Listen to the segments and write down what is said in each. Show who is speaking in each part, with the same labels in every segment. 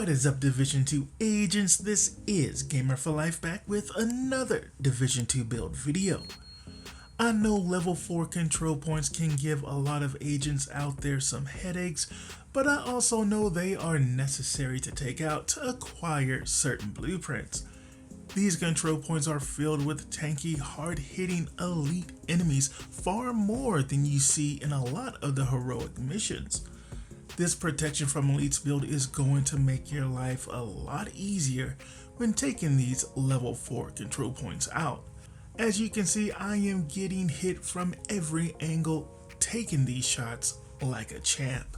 Speaker 1: What is up, Division 2 agents? This is Gamer for Life back with another Division 2 build video. I know level 4 control points can give a lot of agents out there some headaches, but I also know they are necessary to take out to acquire certain blueprints. These control points are filled with tanky, hard-hitting elite enemies, far more than you see in a lot of the heroic missions. This protection from elites build is going to make your life a lot easier when taking these level 4 control points out. As you can see, I am getting hit from every angle, taking these shots like a champ.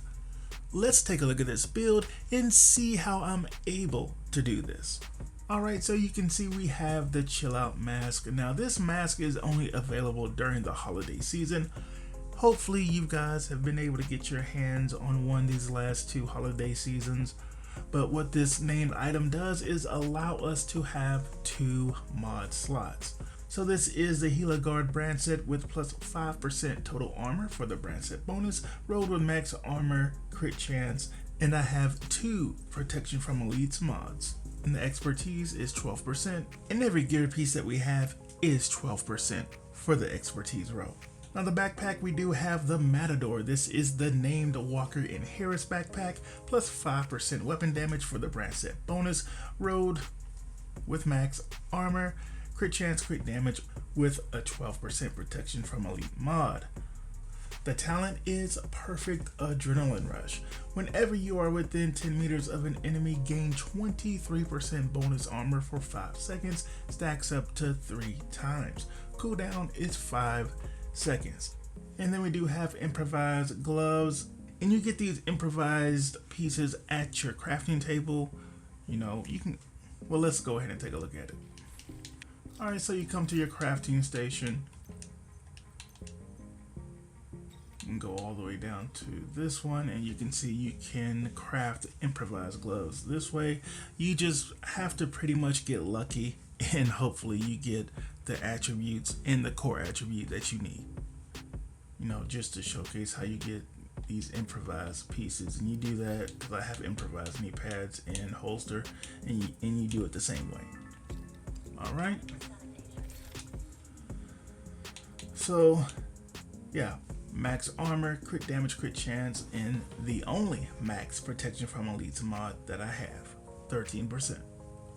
Speaker 1: Let's take a look at this build and see how I'm able to do this. Alright, so you can see we have the chill out mask. Now this mask is only available during the holiday season. Hopefully you guys have been able to get your hands on one these last 2 holiday seasons. But what this named item does is allow us to have 2 mod slots. So this is the Healer Guard brand set with plus 5% total armor for the brand set bonus, rolled with max armor, crit chance, and I have 2 protection from elites mods. And the expertise is 12%, and every gear piece that we have is 12% for the expertise row. Now the backpack, we do have the Matador. This is the named Walker and Harris backpack, plus 5% weapon damage for the brand set bonus, rolled with max armor, crit chance, crit damage with a 12% protection from elite mod. The talent is Perfect Adrenaline Rush. Whenever you are within 10 meters of an enemy, gain 23% bonus armor for 5 seconds, stacks up to 3 times. Cooldown is 5 seconds. And then we do have improvised gloves, and you get these improvised pieces at your crafting table. You know, you can, well, let's go ahead and take a look at it. Alright, so you come to your crafting station and go all the way down to this one, and you can see you can craft improvised gloves. This way you just have to pretty much get lucky, and hopefully you get the attributes and the core attribute that you need, you know, just to showcase how you get these improvised pieces. And you do that because I have improvised knee pads and holster, and you do it the same way. All right, so yeah, max armor, crit damage, crit chance, and the only max protection from elites mod that I have, 13%.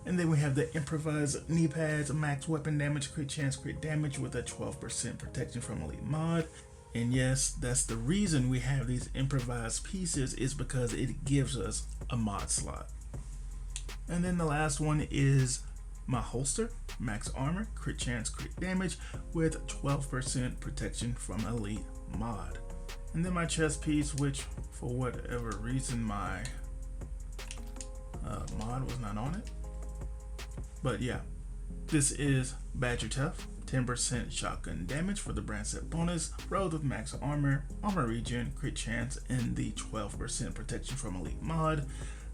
Speaker 1: And then we have the improvised knee pads, max weapon damage, crit chance, crit damage with a 12% protection from elite mod. And yes, that's the reason we have these improvised pieces, is because it gives us a mod slot. And then the last one is my holster, max armor, crit chance, crit damage with 12% protection from elite mod. And then my chest piece, which for whatever reason my mod was not on it. But yeah, this is Badger Tough, 10% shotgun damage for the brand set bonus, rolled with max armor, armor regen, crit chance, and the 12% protection from elite mod.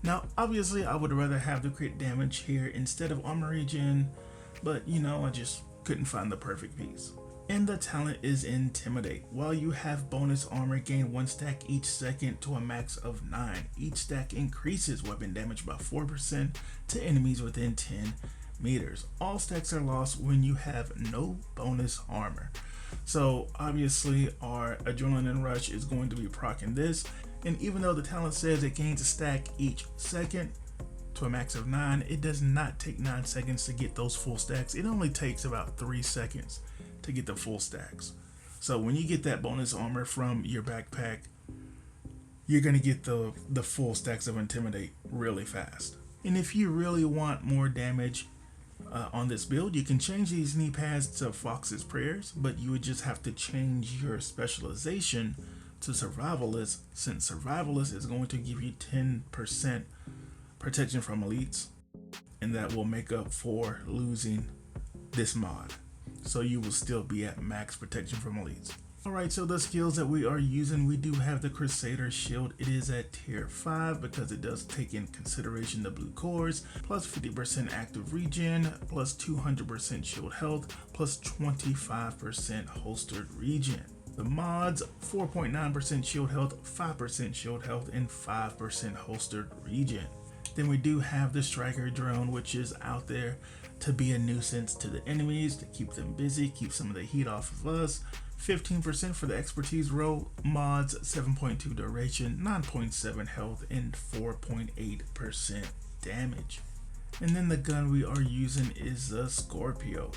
Speaker 1: Now obviously I would rather have the crit damage here instead of armor regen, but you know, I just couldn't find the perfect piece. And the talent is Intimidate. While you have bonus armor, gain 1 stack each second to a max of 9. Each stack increases weapon damage by 4% to enemies within 10 meters. All stacks are lost when you have no bonus armor. So obviously our Adrenaline Rush is going to be proccing this, and even though the talent says it gains a stack each second to a max of 9, it does not take 9 seconds to get those full stacks. It only takes about 3 seconds to get the full stacks. So when you get that bonus armor from your backpack, you're gonna get the full stacks of Intimidate really fast. And if you really want more damage on this build, you can change these knee pads to Fox's Prayers, but you would just have to change your specialization to Survivalist, since Survivalist is going to give you 10% protection from elites, and that will make up for losing this mod. So you will still be at max protection from elites. Alright, so the skills that we are using, we do have the Crusader Shield. It is at tier 5 because it does take in consideration the blue cores, plus 50% active regen, plus 200% shield health, plus 25% holstered regen. The mods, 4.9% shield health, 5% shield health, and 5% holstered regen. Then we do have the striker drone, which is out there to be a nuisance to the enemies, to keep them busy, keep some of the heat off of us. 15% for the expertise roll, mods 7.2 duration, 9.7 health, and 4.8% damage. And then the gun we are using is a Scorpio.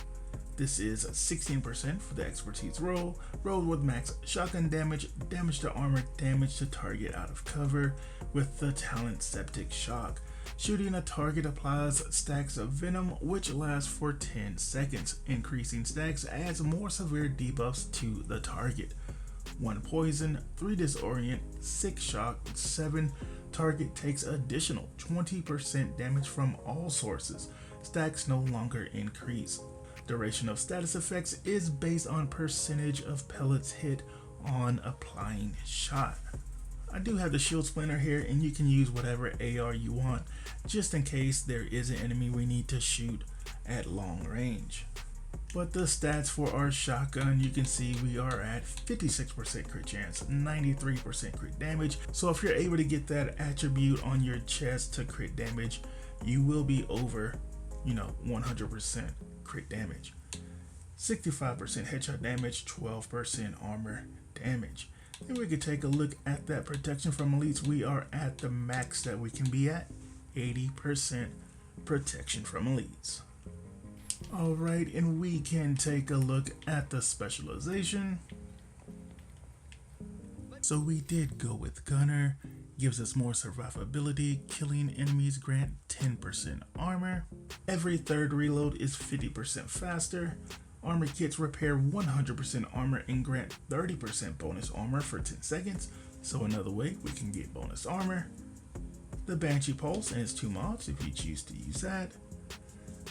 Speaker 1: This is 16% for the expertise roll, rolled with max shotgun damage, damage to armor, damage to target out of cover with the talent septic shock. Shooting a target applies stacks of venom which lasts for 10 seconds. Increasing stacks adds more severe debuffs to the target. 1 poison, 3 disorient, 6 shock, 7 target takes additional 20% damage from all sources. Stacks no longer increase. Duration of status effects is based on percentage of pellets hit on applying shot. I do have the shield splinter here, and you can use whatever AR you want just in case there is an enemy we need to shoot at long range. But the stats for our shotgun, you can see we are at 56% crit chance, 93% crit damage. So if you're able to get that attribute on your chest to crit damage, you will be over 100% crit damage. 65% headshot damage, 12% armor damage. Then we could take a look at that protection from elites. We are at the max that we can be at, 80% protection from elites. Alright, and we can take a look at the specialization. So we did go with Gunner, gives us more survivability, killing enemies grant 10% armor. Every third reload is 50% faster. Armor kits repair 100% armor and grant 30% bonus armor for 10 seconds. So another way we can get bonus armor. The Banshee Pulse and its 2 mods if you choose to use that.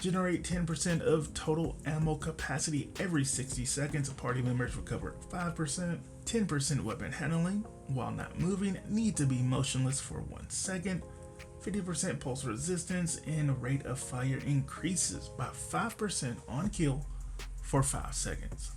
Speaker 1: Generate 10% of total ammo capacity every 60 seconds. Party members recover 5%. 10% weapon handling while not moving. Need to be motionless for 1 second. 50% pulse resistance and rate of fire increases by 5% on kill for 5 seconds.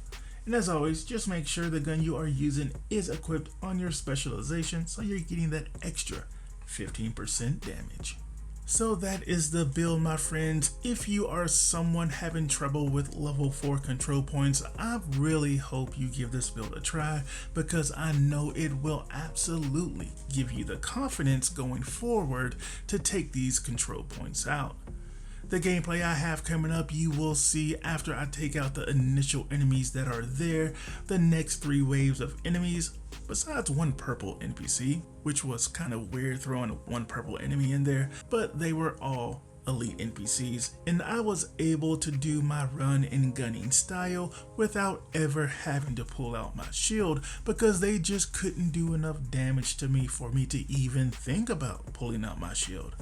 Speaker 1: And as always, just make sure the gun you are using is equipped on your specialization so you're getting that extra 15% damage. So that is the build, my friends. If you are someone having trouble with level 4 control points, I really hope you give this build a try because I know it will absolutely give you the confidence going forward to take these control points out. The gameplay I have coming up, you will see after I take out the initial enemies that are there, the next 3 waves of enemies, besides 1 purple NPC, which was kind of weird throwing 1 purple enemy in there, but they were all elite NPCs, and I was able to do my run in gunning style without ever having to pull out my shield because they just couldn't do enough damage to me for me to even think about pulling out my shield.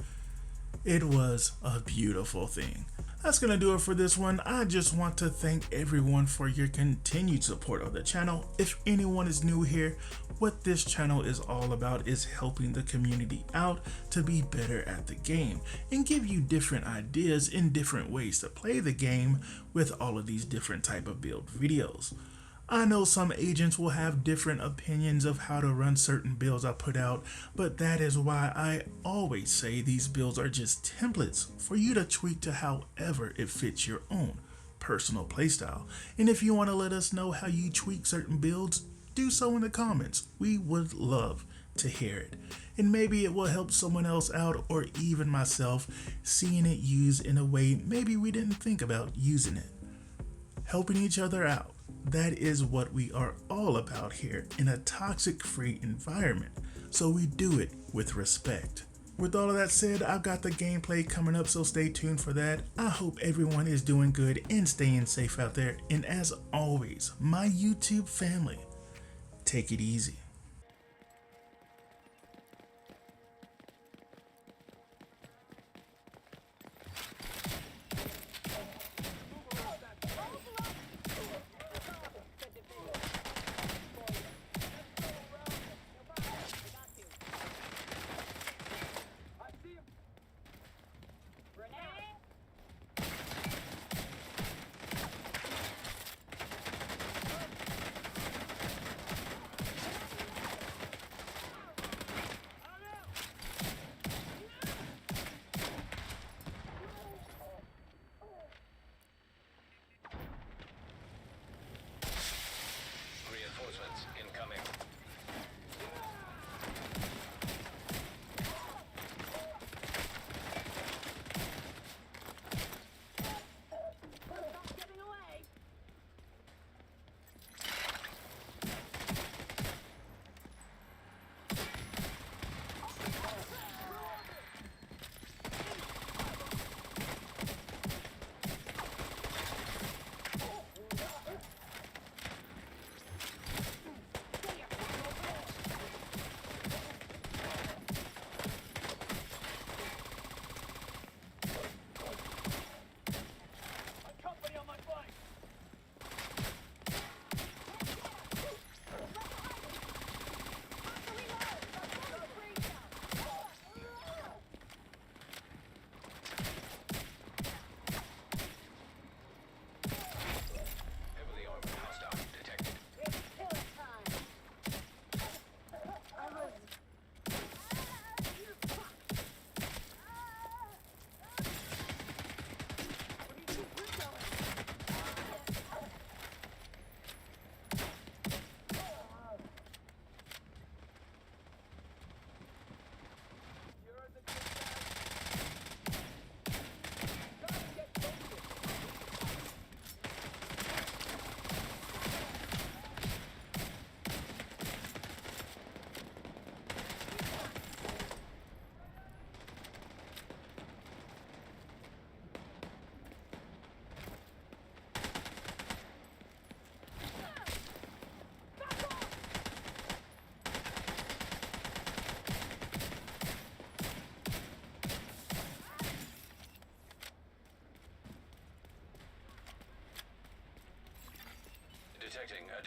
Speaker 1: It was a beautiful thing. That's gonna do it for this one. I just want to thank everyone for your continued support of the channel. If anyone is new here, what this channel is all about is helping the community out to be better at the game and give you different ideas in different ways to play the game with all of these different type of build videos. I know some agents will have different opinions of how to run certain builds I put out, but that is why I always say these builds are just templates for you to tweak to however it fits your own personal playstyle. And if you want to let us know how you tweak certain builds, do so in the comments. We would love to hear it. And maybe it will help someone else out or even myself seeing it used in a way maybe we didn't think about using it. Helping each other out. That is what we are all about here in a toxic-free environment, so we do it with respect. With all of that said, I've got the gameplay coming up, so stay tuned for that. I hope everyone is doing good and staying safe out there, and as always, my YouTube family, take it easy.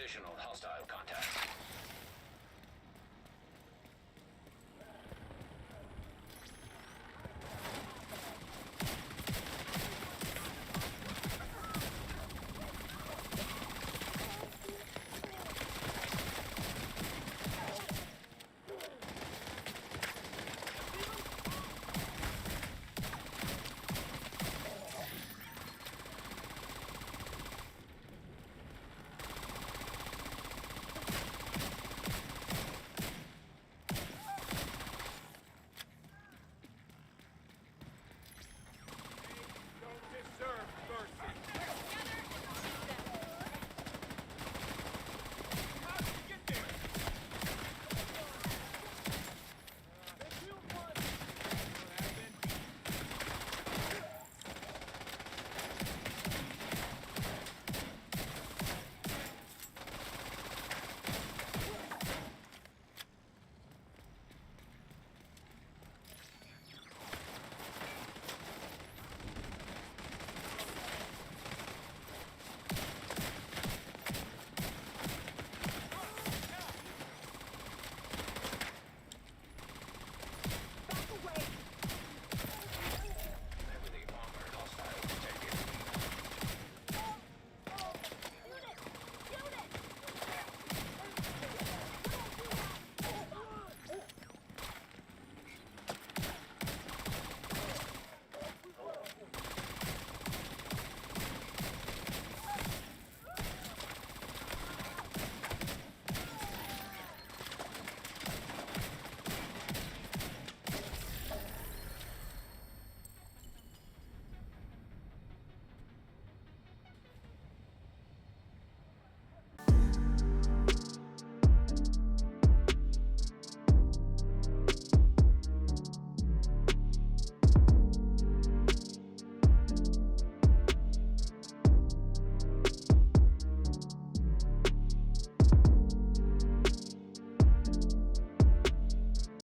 Speaker 2: Additional hostile contact.